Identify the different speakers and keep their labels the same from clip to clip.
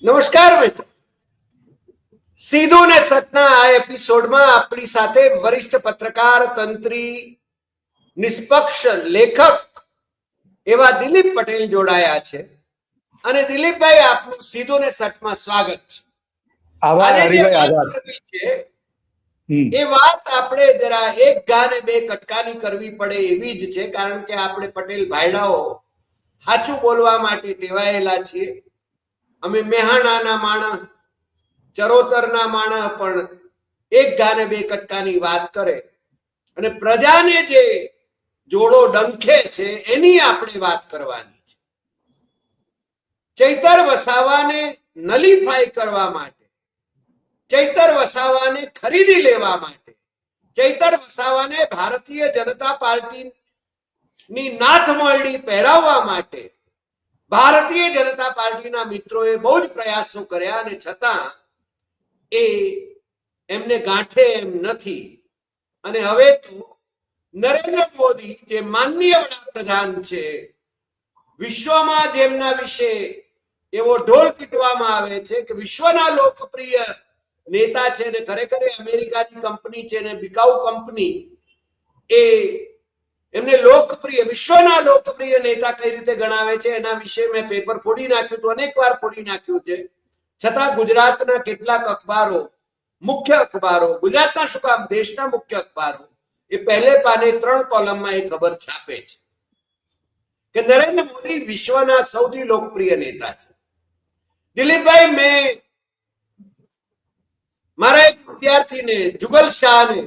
Speaker 1: નમસ્કાર મિત્રો, સીધું ને સટના આ એપિસોડમાં આપણી સાથે વરિષ્ઠ પત્રકાર, તંત્રી, નિષ્પક્ષ લેખક એવા દિલીપ પટેલ જોડાયા છે. અને દિલીપભાઈ, આપનું સીધું ને સટમાં સ્વાગત છે. આજે જે વાત કરવી છે એ વાત આપણે જરા એક ઘા ને બે કટકાની કરવી પડે એવી જ છે, કારણ કે આપણે પટેલ ભાઈડાઓ સાચું બોલવા માટે ટેવાયેલા છીએ. અમે મેહાણાના માણસ, ચરોતરના માણસ પણ એક ઘાને બે કટકાની વાત કરે અને પ્રજાને જે જોડો ડંખે છે એની આપણે વાત કરવાની છે. ચૈતર વસાવાને નલિફાઈ કરવા માટે, ચૈતર વસાવાને ખરીદી લેવા માટે, ચૈતર વસાવાને ભારતીય જનતા પાર્ટીની નાથ મોયડી પહેરાવવા માટે ભારતીય જનતા પાર્ટીના મિત્રોએ બહુ જ પ્રયાસો કર્યા અને છતાં એ એમને ગાંઠે એમ નથી. અને હવે તો નરેન્દ્ર મોદી જે માનનીય વડાપ્રધાન છે, વિશ્વમાં જેમના વિશે એવો ઢોલ પીટવામાં આવે છે કે વિશ્વના લોકપ્રિય નેતા છે ને ખરેખર અમેરિકાની કંપની છે ને બિકાઉ કંપની, એ એમને લોકપ્રિય, વિશ્વના લોકપ્રિય નેતા કઈ રીતે ગણાવે છે એના વિશે મેં પેપર ફોડી નાખ્યું હતું, અનેક વાર ફોડી નાખ્યું છે. છતાં ગુજરાતના કેટલાક અખબારો, મુખ્ય અખબારો, ગુજરાતના શું કામ દેશના મુખ્ય અખબારો એ પહેલે પાને 3 કોલમમાં એ ખબર છાપે છે કે નરેન્દ્ર મોદી વિશ્વના સૌથી લોકપ્રિય નેતા છે. દિલીપભાઈ, મેં મારા એક વિદ્યાર્થીને, જુગલ શાહને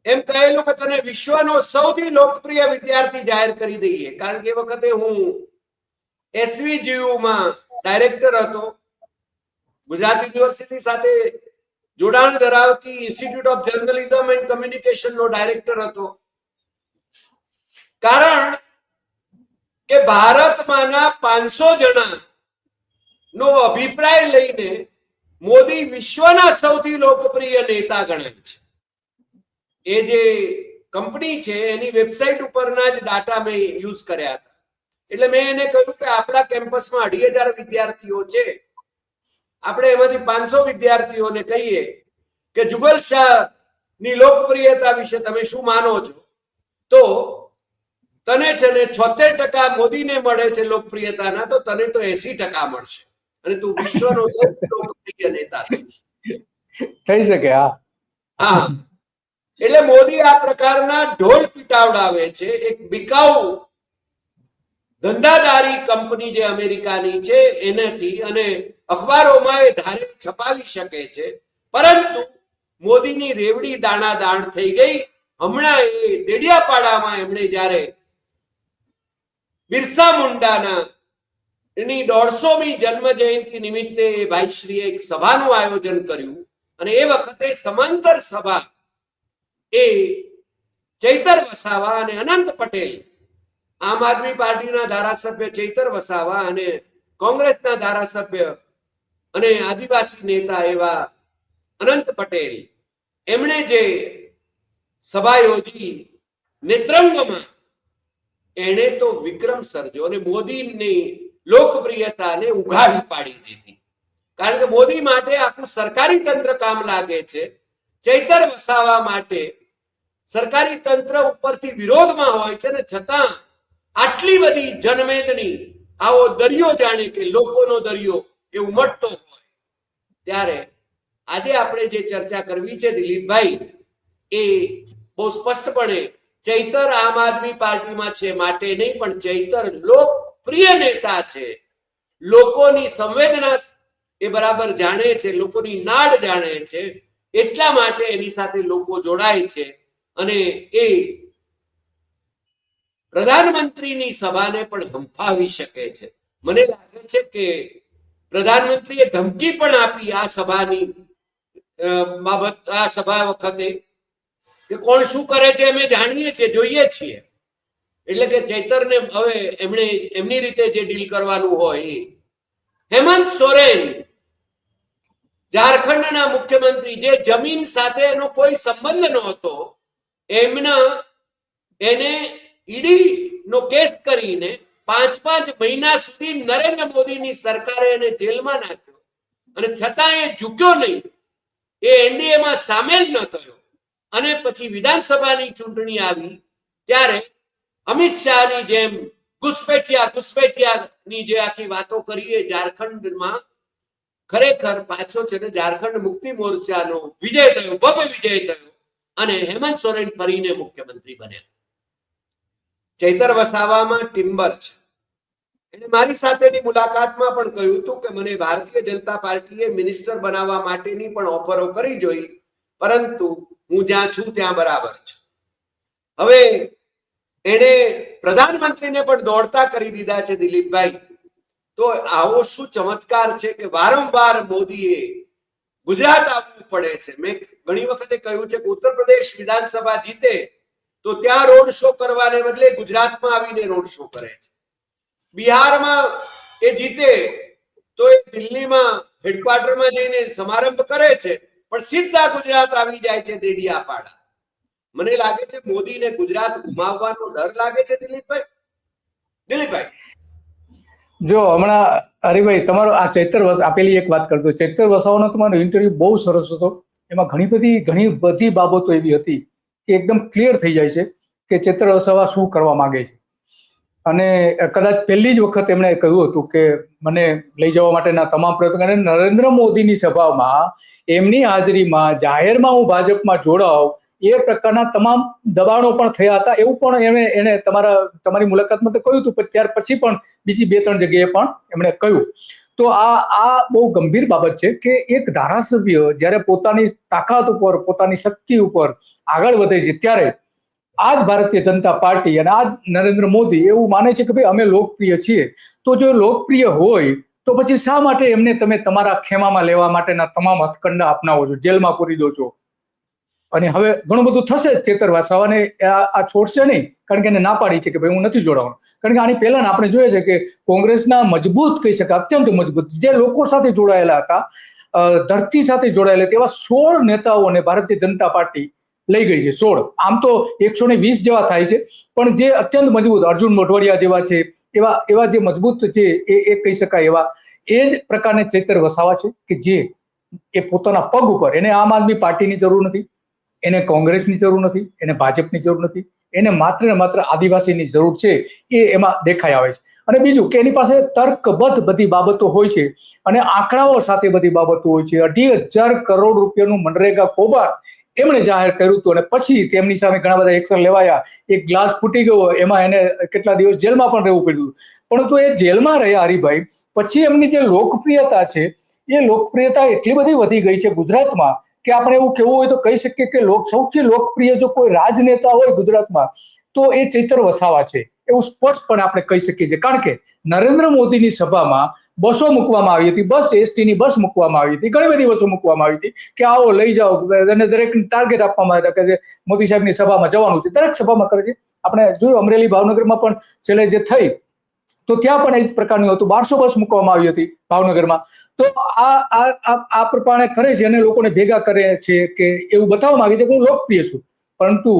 Speaker 1: એમ કહેલું કે તને વિશ્વનો સૌથી લોકપ્રિય વિદ્યાર્થી જાહેર કરી દઈએ, કારણ કે એ વખતે હું એસવીજીયુમાં ડાયરેક્ટર હતો. ગુજરાત યુનિવર્સિટી સાથે જોડાણ ધરાવતી ઇન્સ્ટિટ્યૂટ ઓફ જર્નલિઝમ એન્ડ કમ્યુનિકેશનનો ડાયરેક્ટર હતો. કારણ કે ભારતમાંના 500 જણા નો અભિપ્રાય લઈને મોદી વિશ્વના સૌથી લોકપ્રિય નેતા ગણાય છે. એ જે કંપની છે એની વેબસાઇટ ઉપરના જ ડાટા મેં યુઝ કર્યા હતા. એટલે મેં એને કહ્યું કે આપણા કેમ્પસમાં 2,500 વિદ્યાર્થીઓ છે, આપણે એમાંથી 500 વિદ્યાર્થીઓને કહીએ કે જુગલ શાહ ની લોકપ્રિયતા વિશે તમે શું માનો છો, તો તને છે ને 76% મોદીને મળે છે લોકપ્રિયતાના, તો તને તો 80% મળશે અને તું વિશ્વનો સૌથી લોકપ્રિય નેતા
Speaker 2: થઈ શકે.
Speaker 1: હા, એટલે મોદી આ પ્રકારના ઢોલ પીટાવડાવે છે એક બિકાઉ ધંધાદારી કંપની જે અમેરિકાની છે એનાથી, અને અખબારોમાં એ ધારે છપાવી શકે છે. પરંતુ મોદીની રેવડી દાણાદાણ થઈ ગઈ. હમણાં એ દેડિયાપાડામાં એમણે જ્યારે બિરસા મુંડાના એની 150મી જન્મ જયંતિ નિમિત્તે ભાઈશ્રીએ એક સભાનું આયોજન કર્યું અને એ વખતે સમાંતર સભા એ ચૈતર વસાવા અને અનંત પટેલ, આમ આદમી પાર્ટીના ધારાસભ્ય ચૈતર વસાવા અને કોંગ્રેસના ધારાસભ્ય અને આદિવાસી નેતા એવા અનંત પટેલ, એમણે જે સભા યોજી નેત્રંગમાં, એણે તો વિક્રમ સર્જ્યો અને મોદીની લોકપ્રિયતાને ઉઘાડી પાડી દીધી. કારણ કે મોદી માટે આખું સરકારી તંત્ર કામ લાગે છે, ચૈતર વસાવા માટે સરકારી તંત્ર ઉપરથી વિરોધમાં હોય છે ને છતાં આટલી બધી જનમેદની, આવો દરિયો જાણે કે લોકોનો દરિયો એ ઉમટતો હોય. ત્યારે આજે આપણે જે ચર્ચા કરવી છે દિલીપભાઈ, એ બહુ સ્પષ્ટપણે ચૈતર આમ આદમી પાર્ટીમાં છે માટે નહીં, પણ ચૈતર લોકપ્રિય નેતા છે. લોકોની સંવેદના એ બરાબર જાણે છે, લોકોની નાડ જાણે છે, એટલા માટે એની સાથે લોકો જોડાય છે. અને એ પ્રધાનમંત્રીની સભાને પણ હંફાવી શકે છે. મને લાગે છે કે પ્રધાનમંત્રીએ ધમકી પણ આપી આ સભાની બાબત, આ સભા વખતે, કે કોણ શું કરે છે અમે જાણીએ છીએ, જોઈએ છીએ. એટલે કે ચૈતરને હવે એમણે એમની રીતે જે ડીલ કરવાનું હોય. હેમંત સોરેન, ઝારખંડના મુખ્યમંત્રી, જે જમીન સાથે એનો કોઈ સંબંધ નહોતો, એને ઈડી નો કેસ કરીને 5 મહિના સુધી નરેન્દ્ર મોદીની સરકારે એને જેલમાં નાખ્યો અને છતાં એ ઝૂક્યો નહીં, એ એનડીએમાં સામેલ ન થયો. અને પછી વિધાનસભાની ચૂંટણી આવી ત્યારે અમિત શાહની જેમ ઘુસપેઠિયાની જે આખી વાતો કરી, એ ઝારખંડમાં ખરેખર પાછો છે ને ઝારખંડ મુક્તિ મોરચાનો વિજય થયો, ભવ્ય વિજય થયો અને હેમંત સોરેન ફરીને મુખ્યમંત્રી બન્યા. ચૈતર વસાવામાં ટિમ્બર છે. એને મારી સાથેની મુલાકાતમાં પણ કહ્યું હતું કે મને ભારતીય જનતા પાર્ટીએ મિનિસ્ટર બનાવવા માટેની પણ ઓફરો કરી જોઈ, પરંતુ હું જ્યાં છું ત્યાં બરાબર છું. હવે એને પ્રધાનમંત્રીને પણ દોડતા કરી દીધા છે દિલીપભાઈ. તો આવો શું ચમત્કાર છે કે વારંવાર મોદીએ ગુજરાત આવવું પડે છે. મેં ઘણી વખતે કહ્યું છે કે ઉત્તર પ્રદેશ વિધાનસભા જીતે તો ત્યાં રોડ શો કરવાને બદલે ગુજરાતમાં આવીને રોડ શો કરે છે. બિહારમાં એ જીતે તો એ દિલ્હીમાં હેડક્વાર્ટરમાં જઈને સમારંભ કરે છે, પણ સીધા ગુજરાત આવી જાય છે દેડિયાપાડા. મને લાગે છે મોદીને ગુજરાત ગુમાવવાનો ડર લાગે છે. દિલીપભાઈ
Speaker 2: જો હમણાં હરિભાઈ તમારો આ આપેલી એક વાત કરતો, ચૈતર વસાવાનો તમારો ઇન્ટરવ્યુ બહુ સરસ હતો. એમાં ઘણી બધી બાબતો એવી હતી કે એકદમ ક્લિયર થઈ જાય છે કે ચૈતર વસાવા શું કરવા માંગે છે. અને કદાચ પહેલી જ વખત એમણે કહ્યું હતું કે મને લઈ જવા માટેના તમામ પ્રયત્નો, અને નરેન્દ્ર મોદીની સભામાં એમની હાજરીમાં જાહેરમાં હું ભાજપમાં જોડાઉં એ પ્રકારના તમામ દબાણો પણ થયા હતા. એવું પણ એને તમારી મુલાકાતમાં તો કહ્યું હતું, પણ ત્યાર પછી પણ બીજી 2-3 જગ્યાએ પણ એમણે કહ્યું. તો આ બહુ ગંભીર બાબત છે કે એક ધારાસભ્ય જ્યારે પોતાની તાકાત ઉપર, પોતાની શક્તિ ઉપર આગળ વધે છે, ત્યારે આજ ભારતીય જનતા પાર્ટી અને આજ નરેન્દ્ર મોદી એવું માને છે કે ભાઈ અમે લોકપ્રિય છીએ. તો જો લોકપ્રિય હોય તો પછી શા માટે એમને તમે તમારા ખેમામાં લેવા માટેના તમામ હથકંડા અપનાવો છો, જેલમાં પૂરી દો છો? અને હવે ઘણું બધું થશે. ચૈતર વસાવાને આ છોડશે નહીં, કારણ કે એને ના પાડી છે કે ભાઈ હું નથી જોડાવાનું. કારણ કે આની પહેલા આપણે જોઈએ છે કે કોંગ્રેસના મજબૂત કહી શકાય, અત્યંત મજબૂત, જે લોકો સાથે જોડાયેલા હતા, ધરતી સાથે જોડાયેલા તેવા 16 નેતાઓને ભારતીય જનતા પાર્ટી લઈ ગઈ છે. 16. આમ તો 120 જેવા થાય છે, પણ જે અત્યંત મજબૂત, અર્જુન મોઢવાડિયા જેવા છે, એવા જે મજબૂત છે એ કહી શકાય એવા એ જ પ્રકારના ચૈતર વસાવા છે કે જે એ પોતાના પગ ઉપર, એને આમ આદમી પાર્ટીની જરૂર નથી, એને કોંગ્રેસની જરૂર નથી, એને ભાજપની જરૂર નથી, એને માત્ર ને માત્ર આદિવાસીની જરૂર છે. એ એમાં દેખાઈ આવે છે. અને બીજું કે એની પાસે તર્કબદ્ધ બધી બાબતો હોય છે અને આંકડાઓ સાથે બધી બાબતો હોય છે. 2,500 કરોડ રૂપિયાનું મનરેગા કૌભાંડ એમણે જાહેર કર્યું હતું અને પછી તેમની સામે ઘણા બધા એક્શન લેવાયા. એક ગ્લાસ ફૂટી ગયો, એમાં એને કેટલા દિવસ જેલમાં પણ રહેવું પડ્યું. પરંતુ એ જેલમાં રહ્યા હરિભાઈ, પછી એમની જે લોકપ્રિયતા છે એ લોકપ્રિયતા એટલી બધી વધી ગઈ છે ગુજરાતમાં કે આપણે એવું કહેવું હોય તો કહી શકીએ કે સૌથી લોકપ્રિય જો કોઈ રાજનેતા હોય ગુજરાતમાં તો એ ચૈતર વસાવા છે, એવું સ્પષ્ટપણે આપણે કહી શકીએ છીએ. કારણ કે નરેન્દ્ર મોદીની સભામાં બસો મૂકવામાં આવી હતી, એસટીની બસ મૂકવામાં આવી હતી, ઘણી બધી બસો મૂકવામાં આવી હતી કે આવો લઈ જાઓ, અને દરેક ટાર્ગેટ આપવામાં આવ્યા હતા કે મોદી સાહેબની સભામાં જવાનું છે. દરેક સભામાં કરે છે. આપણે જોયું અમરેલી, ભાવનગરમાં પણ છેલ્લે જે થઈ તો ત્યાં પણ એક પ્રકારનું હતું, 1200 બસ મૂકવામાં આવી હતી ભાવનગરમાં. તો આ પ્રમાણે કરે છે અને લોકોને ભેગા કરે છે કે એવું બતાવવામાં આવે છે કે હું લોકપ્રિય છું. પરંતુ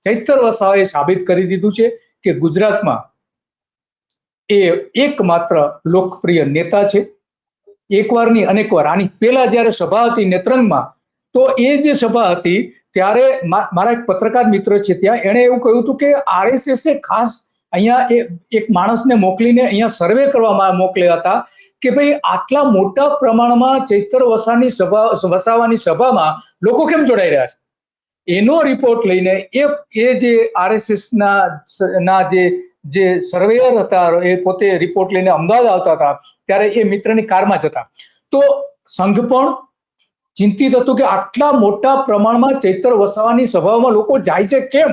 Speaker 2: ચૈતર વસાવાએ સાબિત કરી દીધું છે કે ગુજરાતમાં એ એકમાત્ર લોકપ્રિય નેતા છે. એકવારની અનેકવાર. આની પહેલા જયારે સભા હતી નેત્રંગમાં, તો એ જે સભા હતી ત્યારે મારા એક પત્રકાર મિત્ર છે ત્યાં, એણે એવું કહ્યું હતું કે RSS ખાસ અહીંયા એક માણસને મોકલીને અહીંયા સર્વે કરવામાં મોકલ્યા હતા કે ભાઈ આટલા મોટા પ્રમાણમાં ચૈતર વસાવાની સભામાં લોકો કેમ જોડાઈ રહ્યા છે. એનો રિપોર્ટ લઈને એ જે RSS ના જે સર્વેયર હતા એ પોતે રિપોર્ટ લઈને અમદાવાદ આવતા હતા ત્યારે એ મિત્રની કારમાં જતા. તો સંઘ પણ ચિંતિત હતું કે આટલા મોટા પ્રમાણમાં ચૈતર વસાવાની સભામાં લોકો જાય છે કેમ,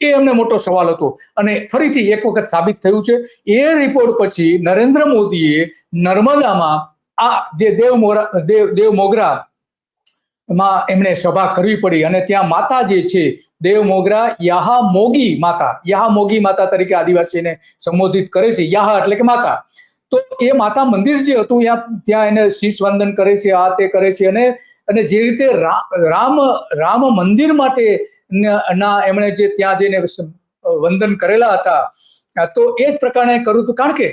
Speaker 2: એ એમને મોટો સવાલ હતો. અને ફરીથી એક વખત સાબિત થયું છે. એ રિપોર્ટ પછી નરેન્દ્ર મોદીએ નર્મદામાં આ જે દેવ મોગરા માં એમણે સભા કરવી પડી અને ત્યાં માતા જે છે દેવ મોગરા યાહામોગી માતા તરીકે આદિવાસીને સંબોધિત કરે છે. યાહા એટલે કે માતા. તો એ માતા મંદિર જે હતું ત્યાં એને શીશ વંદન કરે છે, આ તે કરે છે. અને જે રીતે રામ મંદિર માટે ના એમણે જે ત્યાં જઈને વંદન કરેલા હતા તો એ જ પ્રકારે કર્યું હતું, કારણ કે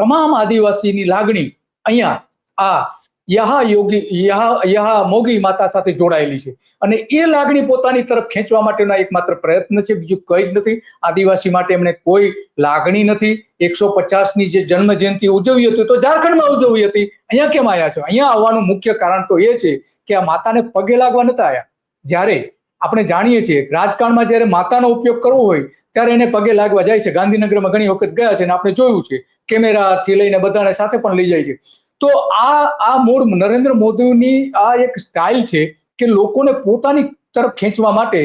Speaker 2: તમામ આદિવાસીની લાગણી અહીંયા આ યહા મોગી માતા સાથે જોડાયેલી છે, અને એ લાગણી પોતાની તરફ ખેંચવા માટેનો એકમાત્ર પ્રયત્ન છે, બીજું કંઈ જ નથી. આદિવાસી માટે એમણે કોઈ લાગણી નથી. 150ની જે જન્મ જયંતિ ઉજવી હતી તો ઝારખંડમાં ઉજવી હતી, અહીંયા કેમ આવ્યા છો? અહીંયા આવવાનું મુખ્ય કારણ તો એ છે કે આ માતાને પગે લાગવા નતા આવ્યા. જ્યારે આપણે જાણીએ છીએ રાજકારણમાં જ્યારે માતાનો ઉપયોગ કરવો હોય ત્યારે એને પગે લાગવા જાય છે. ગાંધીનગરમાં ઘણી વખત ગયા છે અને આપણે જોયું છે, કેમેરાથી લઈને બધાને સાથે પણ લઈ જાય છે. તો આ મૂળ નરેન્દ્ર મોદીની આ એક સ્ટાઇલ છે કે લોકોને પોતાની તરફ ખેંચવા માટે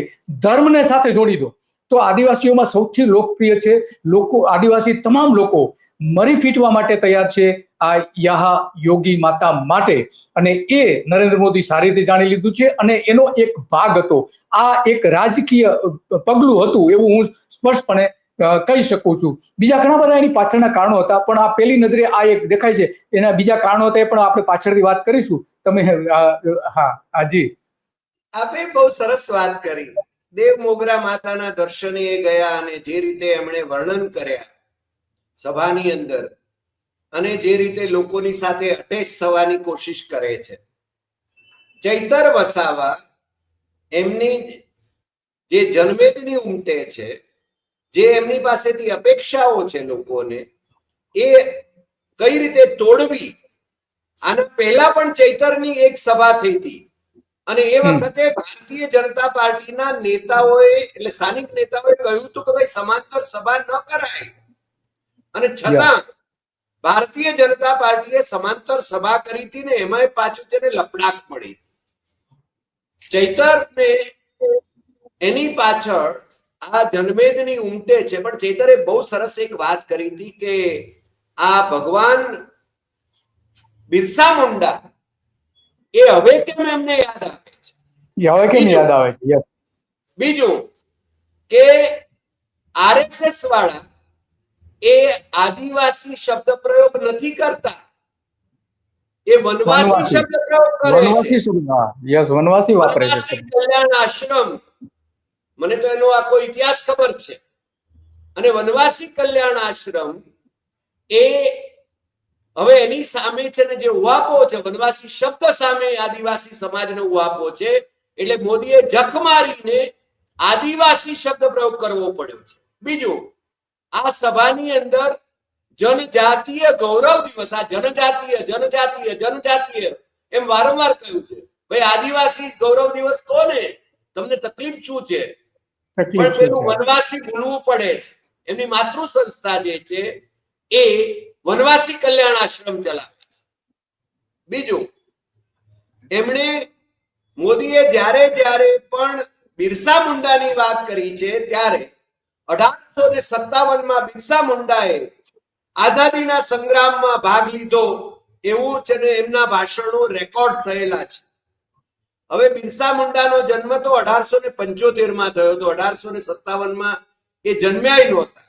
Speaker 2: ધર્મને સાથે જોડી દો. તો આદિવાસીઓમાં સૌથી લોકપ્રિય છે. આદિવાસી તમામ લોકો મરી ફીટવા માટે તૈયાર છે આ યહા યોગી માતા માટે, અને એ નરેન્દ્ર મોદી સારી રીતે જાણી લીધું છે, અને એનો એક ભાગ હતો. આ એક રાજકીય પગલું હતું એવું હું સ્પષ્ટપણે કહી શકું છું. બીજા ઘણા બધા એની પાછળના કારણો હતા, પણ આ પહેલી નજરે આ એક દેખાય છે. એના બીજા કારણો હતા એ પણ આપણે પાછળથી વાત કરીશું. તમે હાજી
Speaker 1: આપે બહુ સરસ વાત કરી. દેવ મોગરા માતાના દર્શને ગયા અને જે રીતે એમણે વર્ણન કર્યા સભાની અંદર, અને જે રીતે લોકોની સાથે અટેચ થવાની કોશિશ કરે છે. ચૈતર વસાવા એમની જે જનમેદની ઉમટે છે, જે એમની પાસેથી અપેક્ષાઓ છે લોકોને, એ કઈ રીતે તોડવી. આના પહેલા પણ ચૈતરની એક સભા થઈ હતી, અને એ વખતે ભારતીય જનતા પાર્ટીના નેતાઓએ, એટલે સ્થાનિક નેતાઓએ કહ્યું હતું કે ભાઈ સમાંતર સભા ન કરાય, અને છતાં ભારતીય જનતા પાર્ટીએ સમાંતર સભા કરી હતી ને એમાંય પાછું તેને લપડાક મળી. ચૈતરને એની પાછળ આ જનમેદની ઉમટે છે, પણ ચૈતરે બહુ સરસ એક વાત કરી હતી કે આ ભગવાન બિરસા મુંડા એ હવે કેમ એમને યાદ આવે છે.
Speaker 2: હવે કેમ યાદ આવે છે?
Speaker 1: બીજું કે આરએસએસ વાળા એ આદિવાસી શબ્દ પ્રયોગ નથી કરતા, એ વનવાસી શબ્દ પ્રયોગ કરે છે.
Speaker 2: વનવાસી વાપરે છે.
Speaker 1: વનવાસી કલ્યાણ આશ્રમ, મને તો એનો આખો ઇતિહાસ ખબર છે. અને વનવાસી કલ્યાણ આશ્રમ એ હવે એની સામે છે ને જે ઉહાપો છે, વનવાસી શબ્દ સામે આદિવાસી સમાજનો ઉહાપો છે, એટલે મોદીએ જખ મારીને આદિવાસી શબ્દ પ્રયોગ કરવો પડ્યો છે. બીજું, આ સભાની અંદર જનજાતીય ગૌરવ દિવસ, આ જનજાતીય જનજાતીય જનજાતીય એમ વારંવાર કહ્યું છે. ભાઈ આદિવાસી ગૌરવ દિવસ કોને? તમને તકલીફ શું છે? પણ પેલું વનવાસી ભૂલવું પડે છે. એમની માતૃ સંસ્થા જે છે એ વનવાસી કલ્યાણ આશ્રમ ચલાવે છે. બીજું, એમણે મોદીએ જ્યારે પણ બિરસા મુંડાની વાત કરી છે ત્યારે 1857માં બિરસા મુંડાએ આઝાદીના સંગ્રામમાં ભાગ લીધો એવું છે ને એમના ભાષણો રેકોર્ડ થયેલા છે. હવે બિરસા મુંડાનો જન્મ તો 1875માં થયો હતો, 1857માં એ જન્મ્યા નહોતા.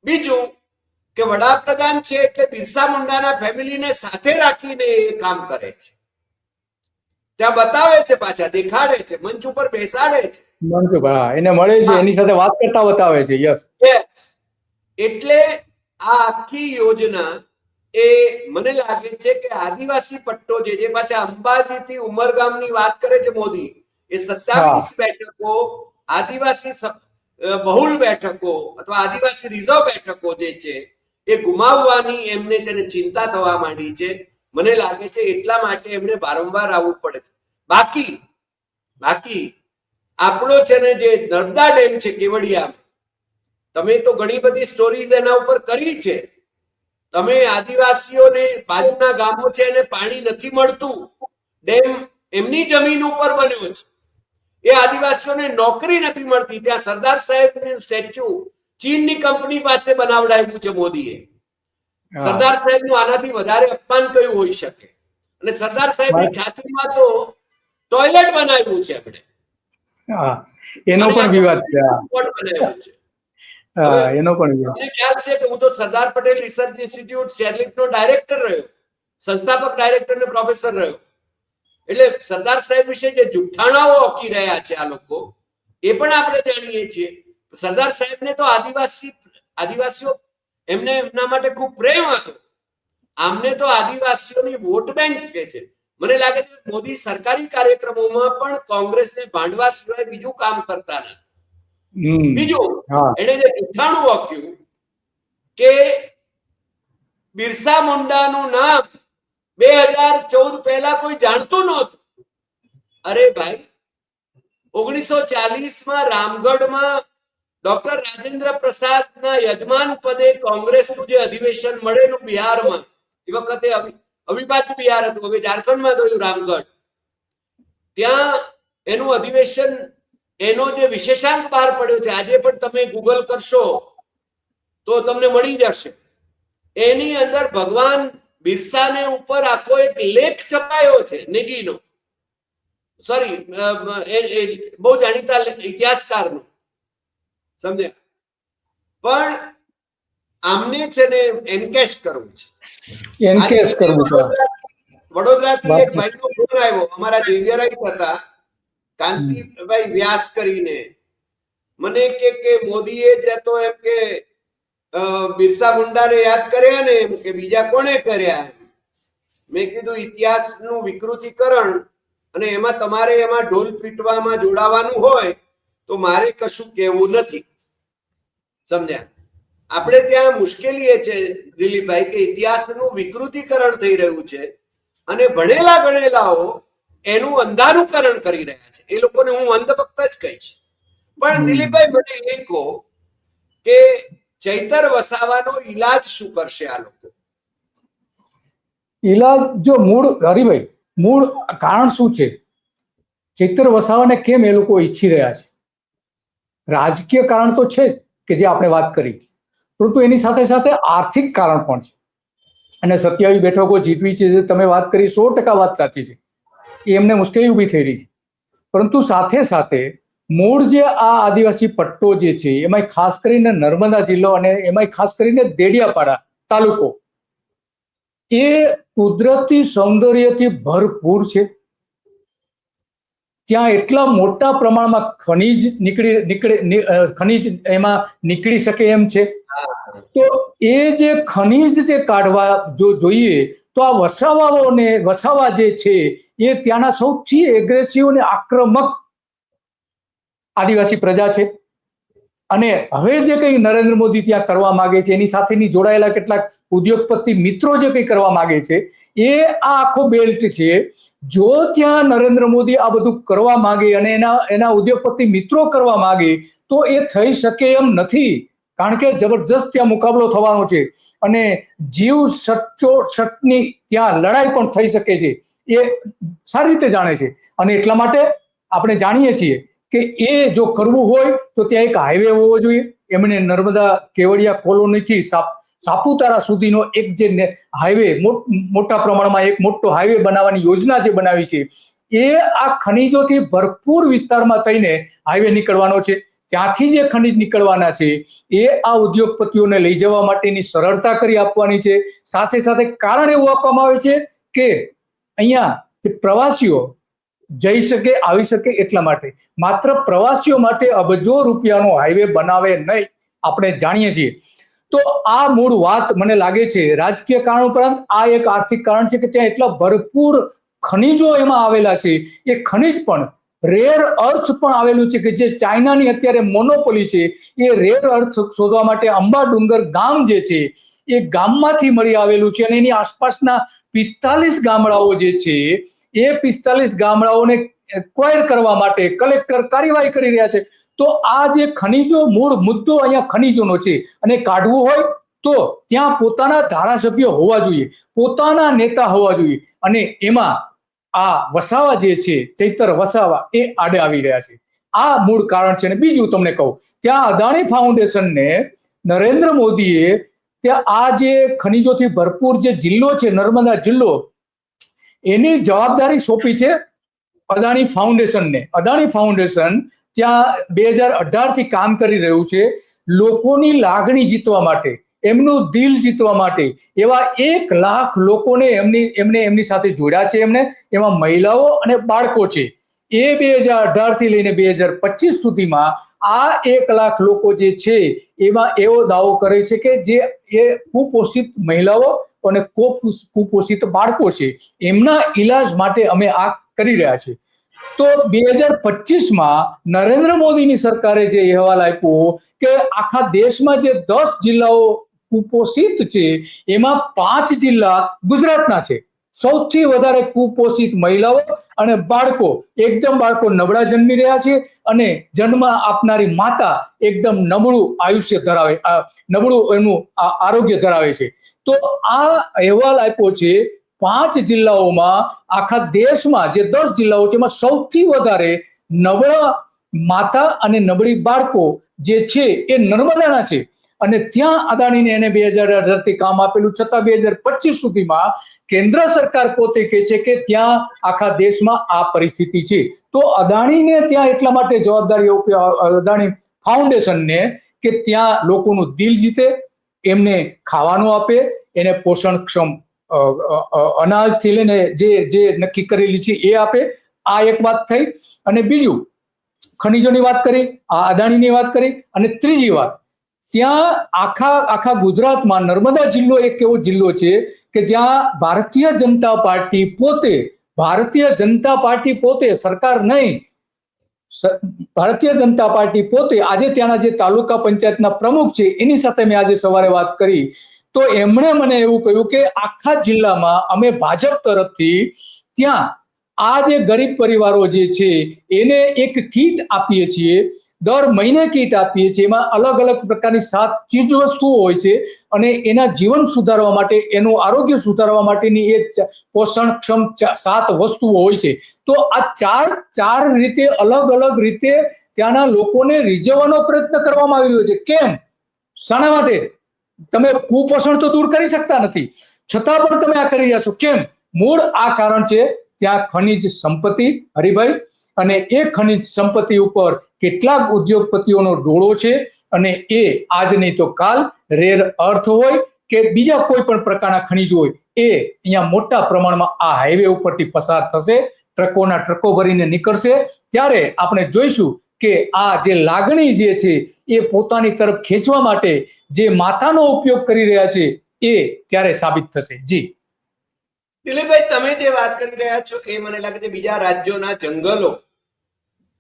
Speaker 1: બીજું કે વડાપ્રધાન છે એટલે બિરસા મુંડાના ફેમિલીને સાથે રાખીને એ કામ કરે છે. ત્યાં બતાવે છે, પાછા દેખાડે છે, મંચ ઉપર બેસાડે છે,
Speaker 2: મંચ ઉપર એને મળે છે, એની સાથે વાત કરતા બતાવે છે. યસ.
Speaker 1: એટલે આ આખી યોજના એ મને લાગે છે કે આદિવાસી પટ્ટો જે પાછા અંબાજી થી ઉમરગામની વાત કરે છે મોદી, એ 27 બેઠકો આદિવાસી બહુલ બેઠકો અથવા આદિવાસી રિઝર્વ બેઠકો જે છે એ ગુમાવવાની એમને છે ને ચિંતા થવા માંડી છે. મને લાગે છે એટલા માટે એમને વારંવાર આવવું પડે છે. બાકી આપણો છે ને જે નર્મદા ડેમ છે કેવડિયામાં, તમે તો ઘણી બધી સ્ટોરીઝ એના ઉપર કરી છે. તમે આદિવાસીઓને બાજુના ગામો છે એને પાણી નથી મળતું, ડેમ એમની જમીન ઉપર બન્યો છે, એ આદિવાસીઓને નોકરી નથી મળતી. ત્યાં સરદાર સાહેબનું સ્ટેચ્યુ ચીનની કંપની પાસે બનાવડાવ્યું છે મોદીએ. સરદાર સાહેબનું આનાથી વધારે અપમાન કયું હોઈ શકે? અને સરદાર સાહેબની છાતીમાં તો ટોયલેટ બનાવ્યું છે એમણે.
Speaker 2: એનો પણ વિવાદ છે.
Speaker 1: એનો પણ ખ્યાલ છે કે હું તો સરદાર પટેલ રિસર્ચ ઇન્સ્ટિટ્યૂટ શેરલિફ્ટનો ડાયરેક્ટર રહ્યો, સંસ્થાપક ડાયરેક્ટર ને પ્રોફેસર રહ્યો. એટલે સરદાર સાહેબ વિશે જે જુઠ્ઠાણાઓ ઓકી રહ્યા છે આ લોકો, એ પણ આપણે જાણીએ છીએ. સરદાર સાહેબને તો આદિવાસી આદિવાસીઓ એમને એમના માટે ખૂબ પ્રેમ હતો. આમને તો આદિવાસીઓની વોટ બેંક કે છે. મને લાગે છે મોદી સરકારી કાર્યક્રમોમાં પણ કોંગ્રેસને ભાંડવા સિવાય બીજું કામ કરતા નથી. બીજું એને જે જૂઠાણું વાક્યું કે બિરસા મુંડાનું નામ 2014 પહેલા કોઈ જાણતું નહોતું. અરે ભાઈ, 1940માં રામગઢમાં ડોક્ટર રાજેન્દ્ર પ્રસાદના યજમાન પદે કોંગ્રેસનું જે અધિવેશન મળેલું બિહારમાં, એ વખતે અવિભાજ્ય બિહાર હતું, હવે ઝારખંડમાં ગયું રામગઢ. ત્યાં એનું અધિવેશન, એનો જે વિશેષાંક બહાર પડ્યો છે, આજે પણ તમે ગૂગલ કરશો તો તમને મળી જશે. એની અંદર ભગવાન બિરસાને ઉપર આખો એક લેખ છપાયો છે નેગીનો, સોરી બહુ જાણીતા ઇતિહાસકારનો, સમજ્યા? પણ આમને છે ને એન્કેશ કરવું છે. વડોદરાથી એક ભાઈનો ફોન આવ્યો, અમારા ઝેવિયર હતા, કાંતિભાઈ વ્યાસ કરીને. મને કે મોદીએ જતો એમ કે બિરસા મુંડાને યાદ કર્યા ને, એમ કે બીજા કોણે કર્યા? મેં કીધું ઇતિહાસનું વિકૃતિકરણ, અને એમાં તમારે એમાં ઢોલ પીટવામાં જોડાવાનું હોય તો મારે કશું કહેવું નથી, સમજ્યા? આપણે ત્યાં મુશ્કેલી એ છે દિલીપભાઈ કે ઇતિહાસનું વિકૃતિકરણ થઈ રહ્યું છે અને ભણેલા ગણેલાઓ એનું અંધારુકરણ કરી રહ્યા છે. એ લોકોને હું અંધભક્ત જ કહીશ. પણ દિલીપભાઈ મને એ કહો કે ચૈતર વસાવાનો ઈલાજ શું કરશે આ લોકો?
Speaker 2: ઈલાજ જો હરિભાઈ મૂળ કારણ શું છે? ચૈતર વસાવાને કેમ એ લોકો ઈચ્છી રહ્યા છે? રાજકીય કારણ તો છે જ કે જે આપણે વાત કરી, પરંતુ એની સાથે સાથે આર્થિક કારણ પણ છે. અને 27 બેઠકો જીતવી છે, જે તમે વાત કરી 100% વાત સાચી છે, એમને મુશ્કેલી ઊભી થઈ રહી છે. પરંતુ સાથે સાથે મૂળ જે આ આદિવાસી પટ્ટો જે છે, એમાં ખાસ કરીને નર્મદા જિલ્લો અને એમાં ખાસ કરીને દેડિયાપાડા તાલુકો, એ કુદરતી સૌંદર્યથી ભરપૂર છે. ત્યાં એટલા મોટા પ્રમાણમાં ખનીજ એમાં નીકળી શકે એમ છે. તો એ જે ખનીજ જે કાઢવા જો જોઈએ તો આ વસાવા જે છે એ ત્યાંના સૌથી એગ્રેસિવ અને આક્રમક આદિવાસી પ્રજા છે. અને હવે જે કંઈ નરેન્દ્ર મોદી ત્યાં કરવા માંગે છે, એની સાથેની જોડાયેલા કેટલાક ઉદ્યોગપતિ મિત્રો જે કંઈ કરવા માંગે છે, એ આ આખો બેલ્ટ છે. જો ત્યાં નરેન્દ્ર મોદી આ બધું કરવા માંગે અને એના ઉદ્યોગપતિ મિત્રો કરવા માંગે તો એ થઈ શકે એમ નથી. કારણ કે જબરજસ્ત ત્યાં મુકાબલો થવાનો છે અને જીવ સટની ત્યાં લડાઈ પણ થઈ શકે છે, એ સારી રીતે જાણે છે. અને એટલા માટે આપણે જાણીએ છીએ કે એ જો કરવું હોય તો ત્યાં એક હાઈવે હોવો જોઈએ. એમણે નર્મદા કેવડિયા કોલોનીથી સાપુતારા સુધીનો એક જે હાઈવે, મોટા પ્રમાણમાં એક મોટો હાઈવે બનાવવાની યોજના જે બનાવી છે, એ આ ખનીજોથી ભરપૂર વિસ્તારમાં થઈને હાઈવે નીકળવાનો છે. ત્યાંથી જે ખનીજ નીકળવાના છે એ આ ઉદ્યોગપતિઓને લઈ જવા માટેની સરળતા કરી આપવાની છે. સાથે સાથે કારણ એવું આપવામાં આવે છે કે અહીંયા પ્રવાસીઓ જઈ શકે, આવી શકે, એટલા માટે માત્ર પ્રવાસીઓ માટે અબજો રૂપિયાનો હાઈવે બનાવે નહીં, આપણે જાણીએ છીએ. તો આ મૂળ વાત મને લાગે છે. રાજકીય કારણ ઉપરાંત આ એક આર્થિક કારણ છે કે ત્યાં એટલા ભરપૂર ખનીજો એમાં આવેલા છે. એ ખનીજ પણ રેર અર્થ પણ આવેલું છે કે જે ચાઇનાની અત્યારે મોનોપોલી છે. એ રેર અર્થ શોધવા માટે અંબા ડુંગર ગામ જે છે એ ગામમાંથી મળી આવેલું છે. અને એની આસપાસના 45 ગામડાઓ જે છે, એ 45 ગામડાઓને એક્વાયર કરવા માટે કલેક્ટર કાર્યવાહી કરી રહ્યા છે. તો આ જે ખનીજો, મૂળ મુદ્દો અહીંયા ખનીજોનો છે, અને કાઢવું હોય તો ત્યાં પોતાના ધારાસભ્ય હોવા જોઈએ, પોતાના નેતા હોવા જોઈએ. અને એમાં આ વસાવા જે છે, ચૈતર વસાવા, એ આડે આવી રહ્યા છે. આ મૂળ કારણ છે. અને બીજું તમને કહું, ત્યાં અદાણી ફાઉન્ડેશનને નરેન્દ્ર મોદીએ ત્યાં આ જે ખનીજોથી ભરપૂર જે જિલ્લો છે, નર્મદા જિલ્લો, એની જવાબદારી સોંપી છે અદાણી ફાઉન્ડેશનને. અદાણી ફાઉન્ડેશન ત્યાં 2018 થી કામ કરી રહ્યું છે લોકોની લાગણી જીતવા માટે, એમનું દિલ જીતવા માટે. એવા 1 લાખ લોકોને એમની સાથે જોડ્યા છે. એમાં મહિલાઓ અને બાળકો છે. એ 2018 થી લઈને 2025 સુધીમાં આ 1 લાખ લોકો જે છે એમાં એવો દાવો કરે છે કે જે એ કુપોષિત મહિલાઓ અને કુપોષિત બાળકો છે એમના ઈલાજ માટે અમે આ કરી રહ્યા છીએ. તો 2025માં નરેન્દ્ર મોદીની સરકારે જે અહેવાલ આપ્યો કે આખા દેશમાં જે 10 જિલ્લાઓ કુપોષિત છે એમાં 5 જિલ્લા ગુજરાતના છે. સૌથી વધારે કુપોષિત મહિલાઓ અને બાળકો, એકદમ બાળકો નબળા જન્મી રહ્યા છે અને જન્મ આપનારી માતા એકદમ નબળું આયુષ્ય ધરાવે, નબળું એનું આરોગ્ય ધરાવે છે. તો આ અહેવાલ આપ્યો છે 5 જિલ્લાઓમાં, આખા દેશમાં જે 10 જિલ્લાઓ છે એમાં સૌથી વધારે નબળા માતા અને નબળી બાળકો જે છે એ નર્મદાના છે. અને ત્યાં અદાણીને એને 2018 થી કામ આપેલું છતાં 2025 સુધીમાં કેન્દ્ર સરકાર પોતે કહે છે કે ત્યાં આખા દેશમાં આ પરિસ્થિતિ છે. તો અદાણીને ત્યાં એટલા માટે જવાબદારી અદાણી ફાઉન્ડેશનને કે ત્યાં લોકોનું દિલ જીતે, એમને ખાવાનું આપે, એને પોષણક્ષમ અનાજથી લઈને જે નક્કી કરેલી છે એ આપે. આ એક વાત થઈ. અને બીજું, ખનીજોની વાત કરી, આ અદાણીની વાત કરી. અને ત્રીજી વાત, ત્યાં આખા ગુજરાતમાં નર્મદા જિલ્લો એક એવો જિલ્લો છે કે જ્યાં ભારતીય જનતા પાર્ટી પોતે સરકાર નહીં, ભારતીય જનતા પાર્ટી પોતે આજે ત્યાંના જે તાલુકા પંચાયતના પ્રમુખ છે એની સાથે મેં આજે સવારે વાત કરી તો એમણે મને એવું કહ્યું કે આખા જિલ્લામાં અમે ભાજપ તરફથી ત્યાં આ જે ગરીબ પરિવારો જે છે એને એક કીટ આપીએ છીએ, દર મહિને કીટ આપીએ છીએ. એમાં અલગ અલગ પ્રકારની 7 ચીજ વસ્તુઓ હોય છે અને એના જીવન સુધારવા માટે, એનું આરોગ્ય સુધારવા માટેની એ પોષણક્ષમ 7 વસ્તુઓ હોય છે. તો આ ચાર રીતે અલગ અલગ રીતે ત્યાંના લોકોને રીઝવવાનો પ્રયત્ન કરવામાં આવી રહ્યો છે. કેમ? શાના માટે? તમે કુપોષણ તો દૂર કરી શકતા નથી, છતાં પણ તમે આ કરી રહ્યા છો. કેમ? મૂળ આ કારણ છે ત્યાં ખનિજ સંપત્તિ, હરિભાઈ, અને એ ખનિજ સંપત્તિ ઉપર કેટલાક ઉદ્યોગપતિઓનો ડોળો છે અને એ આજ નહીં તો કાલ રેર અર્થ હોય કે બીજા કોઈ પણ પ્રકારના ખનિજ હોય એ અહીંયા મોટા પ્રમાણમાં આ હાઈવે ઉપરથી પસાર થશે, ટ્રકોના ટ્રકો ભરીને નીકળશે. ત્યારે આપણે જોઈશું કે આ જે લાગણી જે છે એ પોતાની તરફ ખેંચવા માટે જે માથાનો ઉપયોગ કરી રહ્યા છે એ ત્યારે સાબિત થશે. જી
Speaker 1: દિલીપભાઈ, તમે જે વાત કરી રહ્યા છો એ મને લાગે છે બીજા રાજ્યોના જંગલો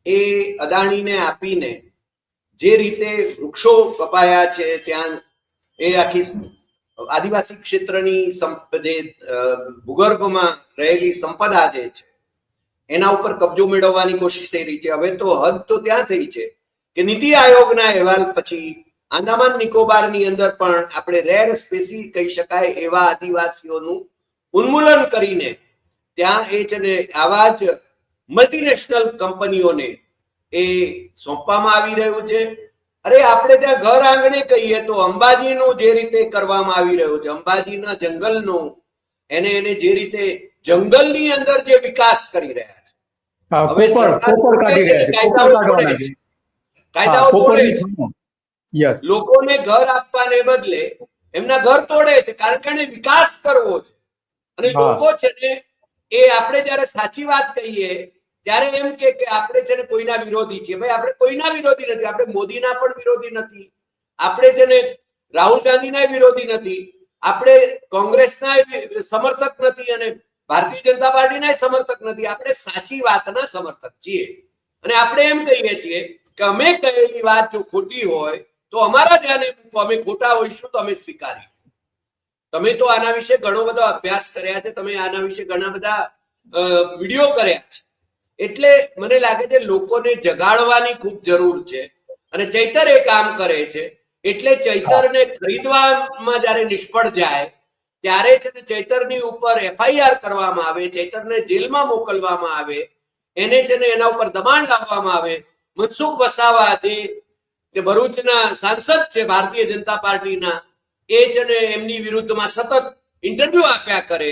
Speaker 1: એ અદાણીને આપીને જે રીતે વૃક્ષો કપાયા છે, ત્યાં એ આખી આદિવાસી ક્ષેત્રની જે ભૂગર્ભમાં રહેલી સંપદા જે છે એના ઉપર કબજો મેળવવાની કોશિશ થઈ રહી છે. હવે તો હદ તો ત્યાં થઈ છે કે નીતિ આયોગના અહેવાલ પછી આંદામાન નિકોબારની અંદર પણ આપણે રેર સ્પેસી કહી શકાય એવા આદિવાસીઓનું ઉન્મૂલન કરીને ત્યાં એ છે ને આવા જ મલ્ટીનેશનલ કંપનીઓને એ સોંપવામાં આવી રહ્યું છે. અરે આપણે ત્યાં ઘર આંગણે કહીએ તો અંબાજીનું જે રીતે કરવામાં આવી રહ્યું છે, અંબાજીના જંગલનું એને જે રીતે જંગલની અંદર જે વિકાસ કરી રહ્યા છે, હવે કાયદાઓ તોડે છે, લોકોને ઘર આપવાને બદલે એમના ઘર તોડે છે કારણ કે એને વિકાસ કરવો છે. અને લોકો છે ને એ આપણે જયારે સાચી વાત કહીએ ત્યારે એમ કે આપણે છે ને કોઈના વિરોધી છીએ. ભાઈ, આપણે કોઈના વિરોધી નથી. આપણે મોદીના પણ વિરોધી નથી, આપણે છે ને રાહુલ ગાંધીના વિરોધી નથી, આપણે કોંગ્રેસના સમર્થક નથી અને ભારતીય જનતા પાર્ટીના સમર્થક નથી. આપણે સાચી વાતના સમર્થક છીએ અને આપણે એમ કહીએ છીએ કે અમે કહેલી વાત જો ખોટી હોય તો અમારા ધ્યાને અમે ખોટા હોઈશું તો અમે સ્વીકારીશું. તમે તો આના વિશે ઘણો બધો અભ્યાસ કર્યા છે, તમે આના વિશે ઘણા બધા વિડીયો કર્યા છે, એટલે મને લાગે છે લોકોને જગાડવાની ખૂબ જરૂર છે. અને ચૈતર એ કામ કરે છે એટલે ચૈતરને ખરીદવામાં જયારે નિષ્ફળ જાય ત્યારે છે ને ચૈતરની ઉપર FIR કરવામાં આવે, ચૈતરને જેલમાં મોકલવામાં આવે, એને છે ને એના ઉપર દબાણ લાવવામાં આવે. મનસુખ વસાવા જે ભરૂચના સાંસદ છે ભારતીય જનતા પાર્ટીના, એ છે ને એમની વિરુદ્ધમાં સતત ઇન્ટરવ્યુ આપ્યા કરે.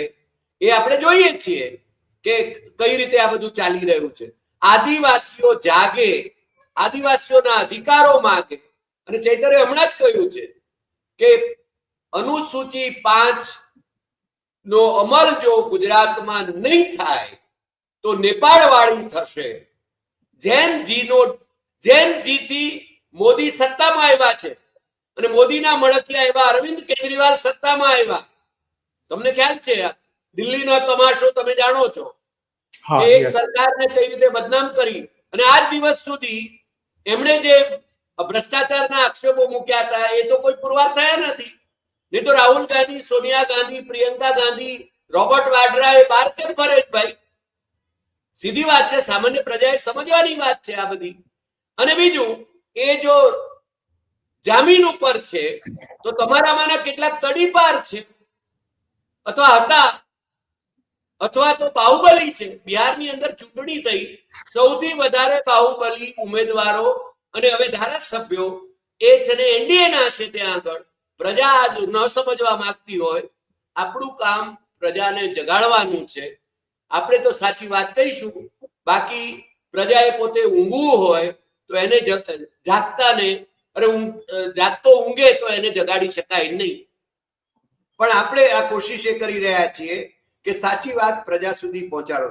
Speaker 1: એ આપણે જોઈએ છીએ કે કઈ રીતે આ બધું ચાલી રહ્યું છે. આદિવાસીઓ જાગે, આદિવાસીઓના અધિકારો માગે. અને ચૈતરે હમણાં જ કહ્યું છે કે અનુસૂચિ 5 નો અમલ જો ગુજરાતમાં નહીં થાય તો નેપાળ વાળી થશે. જૈન જીથી મોદી સત્તામાં આવ્યા છે અને મોદીના મળતિયા એવા અરવિંદ કેજરીવાલ સત્તામાં આવ્યા. તમને ખ્યાલ છે દિલ્હીનો તમાશો તમે જાણો છો.
Speaker 2: હા,
Speaker 1: એક
Speaker 2: yes.
Speaker 1: સરકારને કઈ રીતે બદનામ કરી અને આજ દિવસ સુધી એમણે જે ભ્રષ્ટાચારના આક્ષેપો મૂક્યા હતા એ તો કોઈ પુરવાર થયા નથી. નહીં તો રાહુલ ગાંધી, સોનિયા ગાંધી, પ્રિયંકા ગાંધી, રોબર્ટ વાડ્રા એ બાર કેમ ફરે જ ભાઈ? સીધી વાત છે, સામાન્ય પ્રજાએ સમજવાની વાત છે આ બધી. અને બીજું, એ જો જામીન ઉપર છે તો તમારામાંના કેટલાક તડીપાર છે અથવા હતા અથવા તો બાહુબલી છે. બિહારની અંદર ચૂંટણી થઈ, સૌથી વધારે બાહુબલી ઉમેદવારો અને હવે ધારાસભ્યો એ છે ને એનડીએ ના છે. ત્યાં આગળ પ્રજા આજ ન સમજવા માંગતી હોય. આપણું કામ પ્રજાને જગાડવાનું છે. આપણે તો સાચી વાત કહીશું, બાકી પ્રજાએ પોતે ઊંઘવું હોય તો એને જાગતાને જાગતો ઊંઘે તો એને જગાડી શકાય નહીં.
Speaker 3: પણ આપણે આ કોશિશ એ કરી રહ્યા છીએ કે સાચી વાત પ્રજા સુધી પહોંચાડો.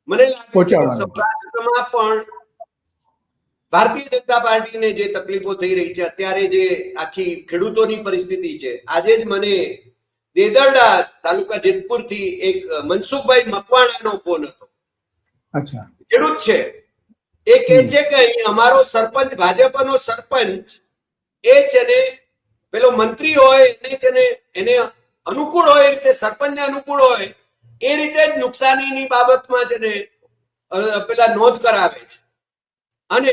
Speaker 3: મને લાગે છે કે સૌરાષ્ટ્રમાં પણ ભારતીય જનતા પાર્ટીને જે તકલીફો થઈ રહી છે, અત્યારે જે આખી ખેડૂતોની પરિસ્થિતિ છે, આજે જ મને દેદરડા તાલુકા જેતપુરથી એક મનસુખભાઈ મકવાણાનો ફોન હતો.
Speaker 2: અચ્છા.
Speaker 3: ખેડૂત છે. એ કહે છે કે અહીં અમારો સરપંચ, ભાજપનો સરપંચ એ છે ને પેલો મંત્રી હોય એને છે ને એને અનુકૂળ હોય, એ રીતે સરપંચને અનુકૂળ હોય એ રીતે જ નુકસાનીની બાબતમાં છે ને પેલા નોંધ કરાવે છે અને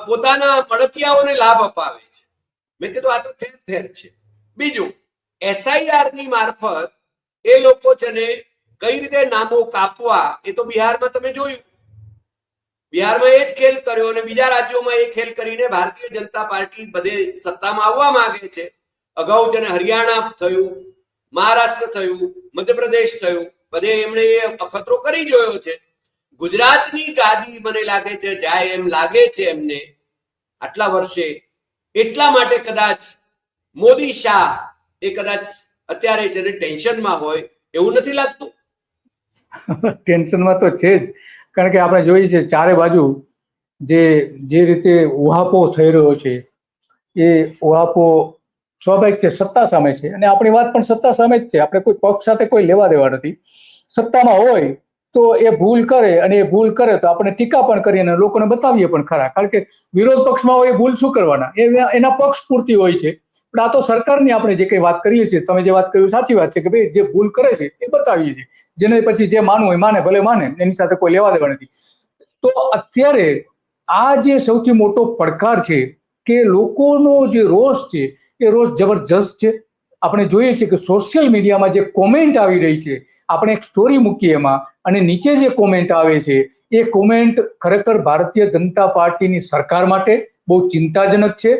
Speaker 3: પોતાના મળતિયાઓને લાભ અપાવે છે. મેં કીધું આ તો ઠેર ઠેર છે. બીજું, SIR ની મારફત એ લોકો છે ને કઈ રીતે નામો કાપવા, એ તો બિહારમાં તમે જોયું. બિહારમાં એ જ ખેલ કર્યો અને બીજા રાજ્યોમાં એ ખેલ કરીને ભારતીય જનતા પાર્ટી બધે સત્તામાં આવવા માંગે છે. અગાઉ છે ને હરિયાણા થયું, મહારાષ્ટ્ર થયું, મધ્યપ્રદેશ થયું, બધે એમણે એ અખતરો કરી જોયો છે. ગુજરાતની ગાદી મને લાગે છે જાય એમ લાગે છે એમને આટલા વર્ષે. એટલા માટે કદાચ મોદી શાહ એ કદાચ અત્યારે છે ને ટેન્શનમાં હોય એવું નથી લાગતું?
Speaker 2: ટેન્શનમાં તો છે જ, કારણ કે આપણે જોઈએ છે ચારે બાજુ જે રીતે ઉહાપો થઈ રહ્યો છે એ ઉહાપો સ્વાભાવિક છે, સત્તા સામે છે. અને આપણી વાત પણ સત્તા સામે જ છે. આપણે કોઈ પક્ષ સાથે કોઈ લેવા દેવા નથી. સત્તામાં હોય તો એ ભૂલ કરે અને એ ભૂલ કરે તો આપણે ટીકા પણ કરીએ અને લોકોને બતાવીએ પણ ખરા. કારણ કે વિરોધ પક્ષમાં હોય એ ભૂલ શું કરવાના, એના પક્ષ પૂરતી હોય છે. પણ આ તો સરકારની આપણે જે કંઈ વાત કરીએ છીએ, તમે જે વાત કરી સાચી વાત છે કે ભાઈ જે ભૂલ કરે છે એ બતાવીએ છીએ. જેને પછી જે માનવું હોય માને, ભલે માને, એની સાથે કોઈ લેવા દેવા નથી. તો અત્યારે આ જે સૌથી મોટો પડકાર છે કે લોકોનો જે રોષ છે એ રોષ જબરજસ્ત છે. આપણે જોઈએ છીએ કે સોશિયલ મીડિયામાં જે કોમેન્ટ આવી રહી છે, આપણે એક સ્ટોરી મૂકીએ એમાં અને નીચે જે કોમેન્ટ આવે છે એ કોમેન્ટ ખરેખર ભારતીય જનતા પાર્ટીની સરકાર માટે બહુ ચિંતાજનક છે.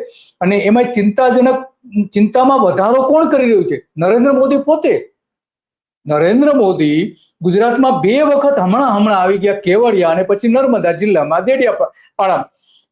Speaker 2: અને એમાં ચિંતામાં વધારો કોણ કરી રહ્યું છે? નરેન્દ્ર મોદી પોતે. નરેન્દ્ર મોદી ગુજરાતમાં 2 વખત હમણાં આવી ગયા, કેવડિયા અને પછી નર્મદા જિલ્લામાં દેડિયાપાડા.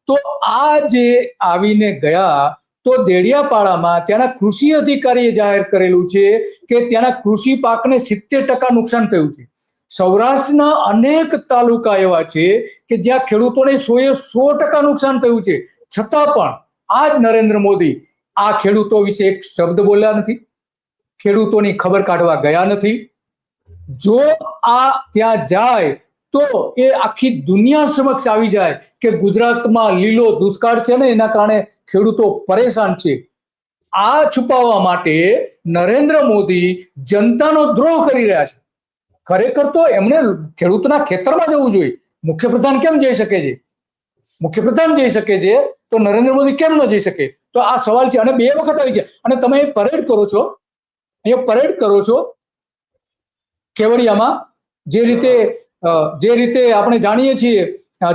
Speaker 2: તો આ જે આવીને ગયા તો દેડિયાપાડામાં ત્યાંના કૃષિ અધિકારીએ જાહેર કરેલું છે કે ત્યાંના કૃષિ પાકને 70% નુકસાન થયું છે. સૌરાષ્ટ્રના અનેક તાલુકા એવા છે કે જ્યાં ખેડૂતોને 100% નુકસાન થયું છે. છતાં પણ આજ નરેન્દ્ર મોદી આ ખેડૂતો વિશે એક શબ્દ બોલ્યા નથી, ખેડૂતોની ખબર કાઢવા ગયા નથી. જો આ ત્યાં જાય તો એ આખી દુનિયા સમક્ષ આવી જાય કે ગુજરાતમાં લીલો દુષ્કાળ છે ને એના કારણે ખેડૂતો પરેશાન છે. આ છુપાવવા માટે નરેન્દ્ર મોદી જનતાનો દ્રોહ કરી રહ્યા છે. ખરેખર તો એમણે ખેડૂતના ખેતરમાં જવું જોઈએ. મુખ્યપ્રધાન કેમ જઈ શકે છે? મુખ્યપ્રધાન જઈ શકે છે તો નરેન્દ્ર મોદી કેમ ન જઈ શકે? તો આ સવાલ છે. અને 2 વખત આવી ગયા અને તમે પરેડ કરો છો, અહીંયા પરેડ કરો છો કેવડિયામાં. જે રીતે આપણે જાણીએ છીએ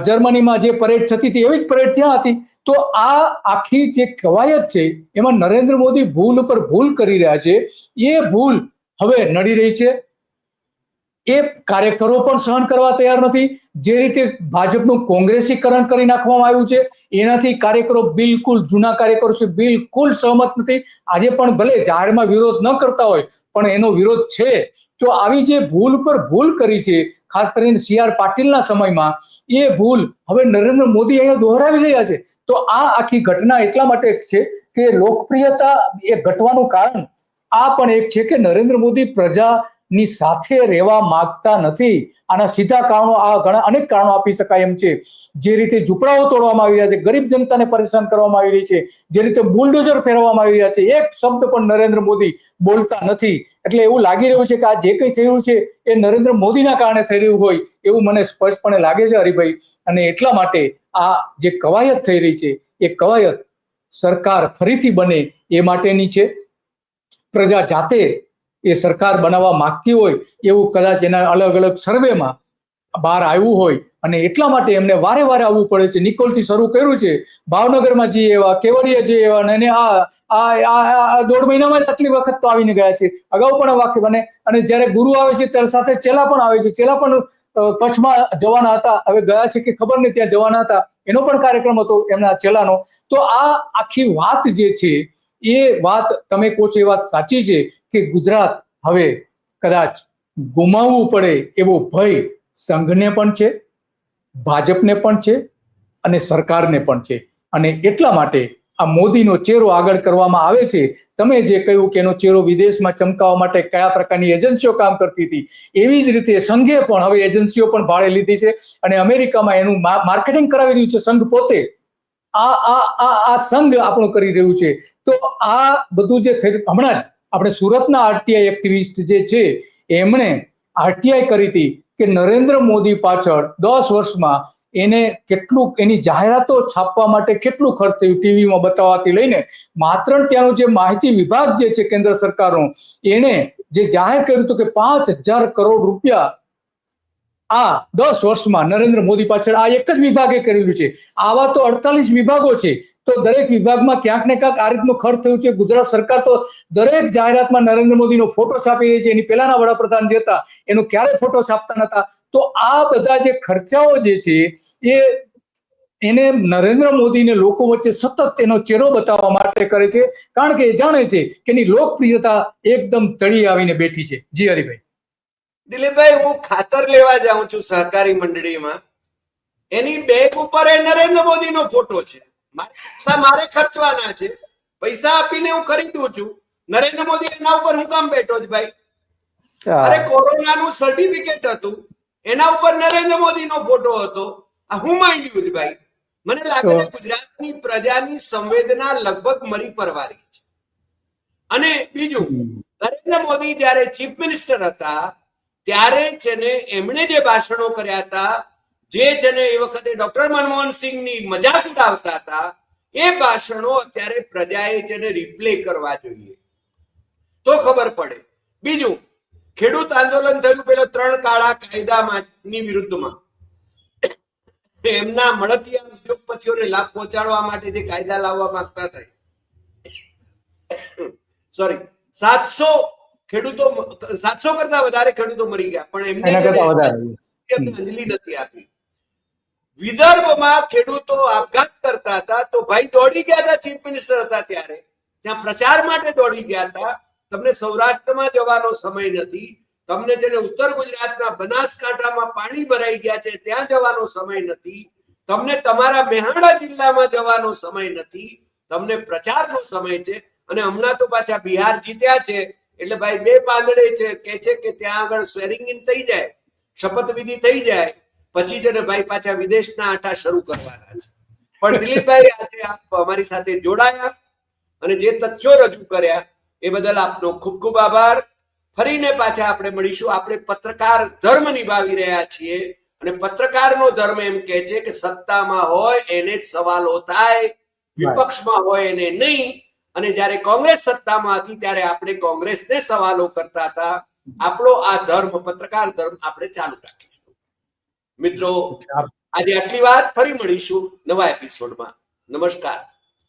Speaker 2: જર્મનીમાં જે પરેડ થતી હતી એવી જ પરેડ ત્યાં હતી. તો આ આખી જે કવાયત છે એમાં નરેન્દ્ર મોદી ભૂલ ઉપર ભૂલ કરી રહ્યા છે. એ ભૂલ હવે નડી રહી છે. એ કાર્યકરો પણ સહન કરવા તૈયાર નથી. જે રીતે ભાજપનું કોંગ્રેસીકરણ કરી નાખવામાં આવ્યું છે એનાથી કાર્યકરો બિલકુલ, જૂના કાર્યકરો છે, બિલકુલ સહમત નથી. આજે પણ ભલે જાહેરમાં વિરોધ ન કરતા હોય પણ એનો વિરોધ છે. તો આવી જે ભૂલ પર ભૂલ કરી છે ખાસ કરીને CR પાટીલના સમયમાં એ ભૂલ હવે નરેન્દ્ર મોદી અહીંયા દોહરાવી રહ્યા છે. તો આ આખી ઘટના એટલા માટે છે કે લોકપ્રિયતા એ ઘટવાનું કારણ આ પણ એક છે કે નરેન્દ્ર મોદી પ્રજાની સાથે રહેવા માંગતા નથી. આના સીધા કારણો આ ઘણા અનેક કારણો આપી શકાય એમ છે. જે રીતે ઝૂંપડાઓ તોડવામાં આવી રહ્યા છે, ગરીબ જનતાને પરેશાન કરવામાં આવી રહી છે, જે રીતે બુલડોઝર ફેરવવામાં આવી રહ્યા છે, એક શબ્દ પણ નરેન્દ્ર મોદી બોલતા નથી. એટલે એવું લાગી રહ્યું છે કે આ જે કંઈ થઈ રહ્યું છે એ નરેન્દ્ર મોદીના કારણે થઈ રહ્યું હોય એવું મને સ્પષ્ટપણે લાગે છે હરિભાઈ. અને એટલા માટે આ જે કવાયત થઈ રહી છે એ કવાયત સરકાર ફરીથી બને એ માટેની છે. પ્રજા જાતે એ સરકાર બનાવવા માંગતી હોય એવું કદાચ એના અલગ અલગ સર્વેમાં બહાર આવ્યું હોય અને એટલા માટે એમને વારે વારે આવવું પડે છે. નિકોલથી શરૂ કર્યું છે, ભાવનગરમાં જઈએ એવા, કેવડિયા જઈએ એવા, અને આ 1.5 મહિનામાં જ આટલી વખત તો આવીને ગયા છે. અગાઉ પણ વાક્ય બને અને જ્યારે ગુરુ આવે છે ત્યારે સાથે ચેલા પણ આવે છે. ચેલા પણ કચ્છમાં જવાના હતા, હવે ગયા છે કે ખબર નહીં, ત્યાં જવાના હતા, એનો પણ કાર્યક્રમ હતો એમના ચેલાનો. તો આ આખી વાત જે છે એ વાત તમે કહો છો એ વાત સાચી છે કે ગુજરાત હવે કદાચ ગુમાવવું પડે એવો ભય સંઘને પણ છે, ભાજપને પણ છે અને સરકારને પણ છે. અને એટલા માટે આ મોદીનો ચહેરો આગળ કરવામાં આવે છે. તમે જે કહ્યું કે એનો ચહેરો વિદેશમાં ચમકાવવા માટે કયા પ્રકારની એજન્સીઓ કામ કરતી હતી, એવી જ રીતે સંઘે પણ હવે એજન્સીઓ પણ ભાડે લીધી છે અને અમેરિકામાં એનું માર્કેટિંગ કરાવી રહ્યું છે સંઘ પોતે. આ સંઘ આપણું કરી રહ્યું છે. તો આ બધું જે થઈ હમણાં જ આપણે સુરતના આરટીઆઈ એક્ટિવિસ્ટ જે છે એમણે આરટીઆઈ કરી હતી કે નરેન્દ્ર મોદી પાછળ 10 વર્ષમાં એને કેટલું એની જાહેરાતો છાપવા માટે કેટલું ખર્ચ થયું, ટીવીમાં બતાવવાથી લઈને માત્ર ત્યાંનું જે માહિતી વિભાગ જે છે કેન્દ્ર સરકારનું, એને જે જાહેર કર્યું હતું કે 5,000 કરોડ રૂપિયા આ 10 વર્ષમાં નરેન્દ્ર મોદી પાછળ આ એક જ વિભાગે કરેલું છે. આવા તો 48 વિભાગો છે. તો દરેક વિભાગમાં ક્યાંક ને ક્યાંક આ રીતનો ખર્ચ થયું છે. ગુજરાત સરકાર તો દરેક જાહેરાતમાં નરેન્દ્ર મોદીનો ફોટો છાપી રહી છે. એની પહેલાના વડાપ્રધાન જે હતા એનો ક્યારે ફોટો છાપતા નતા. તો આ બધા જે ખર્ચાઓ જે છે એ એને નરેન્દ્ર મોદીને લોકો વચ્ચે સતત એનો ચહેરો બતાવવા માટે કરે છે, કારણ કે એ જાણે છે કે એની લોકપ્રિયતા એકદમ તળિયે આવીને બેઠી છે. જી હરિભાઈ.
Speaker 3: દિલીપભાઈ, હું ખાતર લેવા જાઉં છું સહકારી મંડળીમાં, એની બેગ ઉપર એ નરેન્દ્ર મોદીનો ફોટો છે. પૈસા મારે ખર્ચવાના છે, પૈસા આપીને હું ખરીદું છું, નરેન્દ્ર મોદી એના ઉપર હું કામ બેઠો જ ભાઈ? અરે કોરોનાનું સર્ટિફિકેટ હતું, એના ઉપર નરેન્દ્ર મોદીનો ફોટો હતો. આ હું માંડ્યું જ ભાઈ. મને લાગે છે ગુજરાતની પ્રજાની સંવેદના લગભગ મરી પરવારી છે. અને બીજું, નરેન્દ્ર મોદી જયારે ચીફ મિનિસ્ટર હતા ત્યારે છે ને એમણે જે ભાષણો કર્યા હતા, જે છે ને એ વખતે ડોક્ટર મનમોહન સિંહની મજાક ઉડાવતા હતા, એ ભાષણો અત્યારે પ્રજાએ છે ને રિપ્લે કરવા જોઈએ તો ખબર પડે. બીજું, ખેડૂત આંદોલન થયું પેલો 3 કાળા કાયદાની વિરુદ્ધમાં, એમના મળતિયા ઉદ્યોગપતિઓને લાભ પહોંચાડવા માટે જે કાયદા લાવવા માંગતા હતા, સોરી 700 કરતા વધારે ખેડૂતો મરી ગયા, પણ એમને અંજલિ નથી આપી. વિદર્ભમાં ખેડૂતો આપઘાત કરતા હતા તો ભાઈ દોડી ગયા હતા, ચીફ મિનિસ્ટર હતા ત્યારે ત્યાં પ્રચાર માટે દોડી ગયા હતા. તમને સૌરાષ્ટ્રમાં જવાનો સમય નથી, તમને છે ને ઉત્તર ગુજરાતના બનાસકાંઠામાં પાણી ભરાઈ ગયા છે ત્યાં જવાનો સમય નથી, તમને તમારા મેહાણા જિલ્લામાં જવાનો સમય નથી, તમને પ્રચારનો સમય છે. અને હમણાં તો પાછા બિહાર જીત્યા છે એટલે ભાઈ 2 પાંદડે છે કે છે કે ત્યાં આગળ સ્વેરિંગ ઇન થઈ જાય, શપથવિધિ થઈ જાય, પછી છે ને ભાઈ પાછા વિદેશના આટા શરૂ કરવાના છે. પણ દિલીપભાઈ, આજે આપ અમારી સાથે જોડાયા અને જે તથ્યો રજૂ કર્યા એ બદલ આપનો ખૂબ ખૂબ આભાર. ફરીને પાછા આપણે મળીશું. આપણે પત્રકાર ધર્મ નિભાવી રહ્યા છીએ અને પત્રકારનો ધર્મ એમ કહે છે કે સત્તામાં હોય એને જ સવાલો થાય, વિપક્ષમાં હોય એને નહીં. અને જ્યારે કોંગ્રેસ સત્તામાં હતી ત્યારે આપણે કોંગ્રેસને સવાલો કરતા હતા. આપણો આ ધર્મ, પત્રકાર ધર્મ આપણે ચાલુ રાખીશું. મિત્રો, આજે આટલી વાત, ફરી મળીશું નવા એપિસોડમાં. નમસ્કાર.